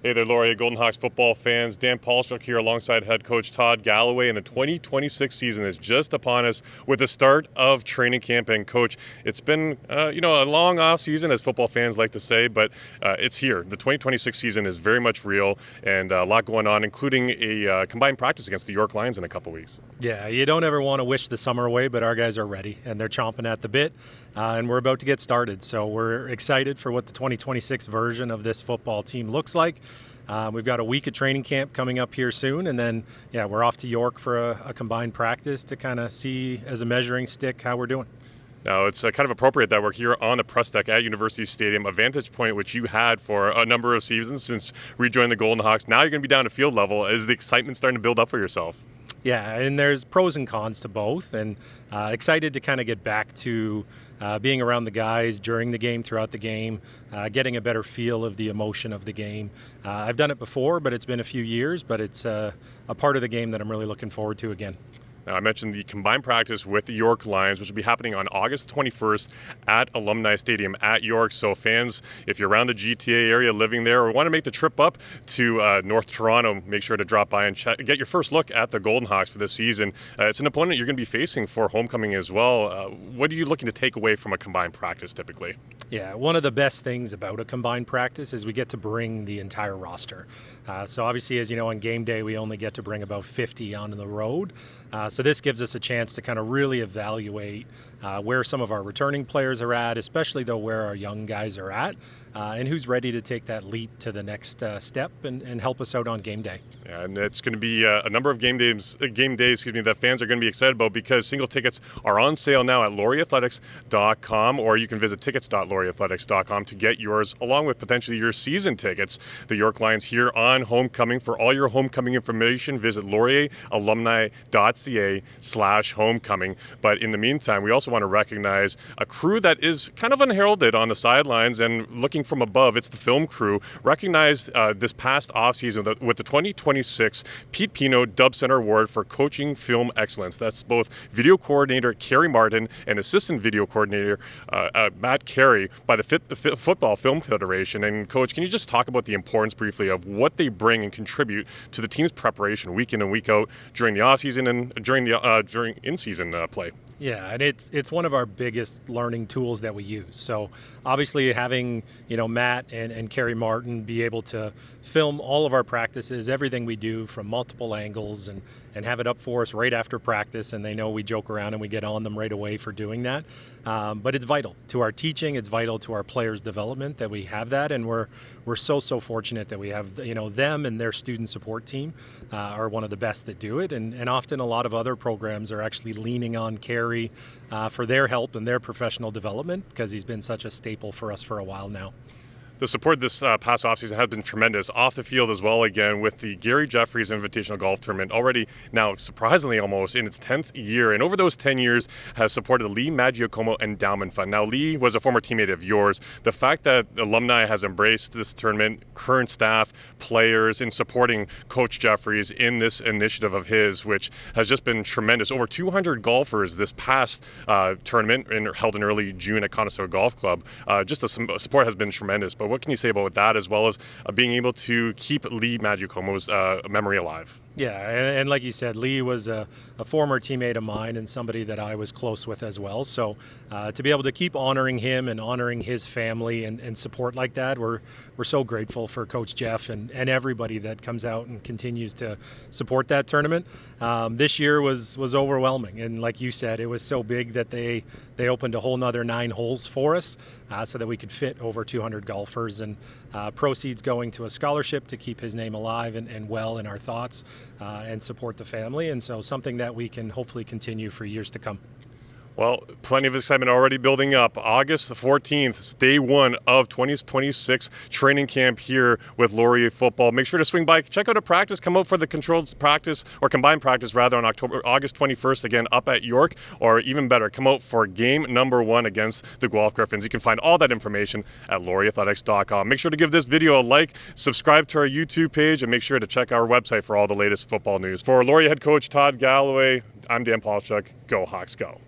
Hey there, Laurier Golden Hawks football fans. Dan Polischuk here alongside head coach Todd Galloway, and the 2026 season is just upon us with the start of training camp. And coach, it's been a long off season, as football fans like to say, but it's here. The 2026 season is very much real, and a lot going on, including a combined practice against the York Lions in a couple weeks. Yeah, you don't ever want to wish the summer away, but our guys are ready, and they're chomping at the bit, and we're about to get started. So we're excited for what the 2026 version of this football team looks like. We've got a week of training camp coming up here soon, and then, we're off to York for a combined practice to kind of see as a measuring stick how we're doing. Now, it's kind of appropriate that we're here on the press deck at University Stadium, a vantage point which you had for a number of seasons since rejoining the Golden Hawks. Now you're going to be down to field level. Is the excitement starting to build up for yourself? Yeah, and there's pros and cons to both, and excited to kind of get back to being around the guys during the game, throughout the game, getting a better feel of the emotion of the game. I've done it before, but it's been a few years, but it's a part of the game that I'm really looking forward to again. Now, I mentioned the combined practice with the York Lions, which will be happening on August 21st at Alumni Stadium at York. So fans, if you're around the GTA area living there or want to make the trip up to North Toronto, make sure to drop by and get your first look at the Golden Hawks for this season. It's an opponent you're going to be facing for homecoming as well. What are you looking to take away from a combined practice typically? Yeah, one of the best things about a combined practice is we get to bring the entire roster. So obviously, as you know, on game day, we only get to bring about 50 on the road. So this gives us a chance to kind of really evaluate where some of our returning players are at, especially though where our young guys are at, and who's ready to take that leap to the next step and help us out on game day. Yeah, and it's going to be a number of game days that fans are going to be excited about, because single tickets are on sale now at laurierathletics.com, or you can visit tickets.laurierathletics.com to get yours, along with potentially your season tickets. The York Lions here on homecoming. For all your homecoming information, visit laurieralumni.ca/homecoming. But in the meantime, we also want to recognize a crew that is kind of unheralded on the sidelines and looking from above. It's the film crew, recognized this past offseason with the 2026 Pete Pino Dub Center Award for Coaching Film Excellence. That's both video coordinator Carey Martin and assistant video coordinator Matt Carey by the Football Film Federation. And Coach, can you just talk about the importance briefly of what they bring and contribute to the team's preparation week in and week out during the offseason and during in-season play? Yeah, and it's one of our biggest learning tools that we use. So obviously having, Matt and Carey Martin be able to film all of our practices, everything we do from multiple angles, and have it up for us right after practice, and they know we joke around and we get on them right away for doing that. But it's vital to our teaching, it's vital to our players' development that we have that, and we're so fortunate that we have, them and their student support team are one of the best that do it, and often a lot of other programs are actually leaning on Carey for their help and their professional development, because he's been such a staple for us for a while now. The support this past offseason has been tremendous, off the field as well, again, with the Gary Jeffries Invitational Golf Tournament already now, surprisingly almost, in its 10th year. And over those 10 years has supported the Lee Maggiacomo Endowment Fund. Now, Lee was a former teammate of yours. The fact that alumni has embraced this tournament, current staff, players, in supporting Coach Jeffries in this initiative of his, which has just been tremendous. Over 200 golfers this past tournament held in early June at Conestoga Golf Club. Just the support has been tremendous. But what can you say about that, as well as being able to keep Lee Maggiacomo's memory alive? Yeah, and like you said, Lee was a former teammate of mine and somebody that I was close with as well. So to be able to keep honoring him and honoring his family and support like that, we're so grateful for Coach Jeff and everybody that comes out and continues to support that tournament. This year was overwhelming, and like you said, it was so big that they opened a whole nother 9 holes for us so that we could fit over 200 golfers, and proceeds going to a scholarship to keep his name alive and well in our thoughts. And support the family, and so something that we can hopefully continue for years to come. Well, plenty of excitement already building up. August the 14th, day one of 2026 training camp here with Laurier Football. Make sure to swing by, check out a practice, come out for the controlled practice, or combined practice rather, on August 21st, again up at York, or even better, come out for game number 1 against the Guelph Griffins. You can find all that information at laurierathletics.com. Make sure to give this video a like, subscribe to our YouTube page, and make sure to check our website for all the latest football news. For Laurier head coach Todd Galloway, I'm Dan Polischuk. Go Hawks, go.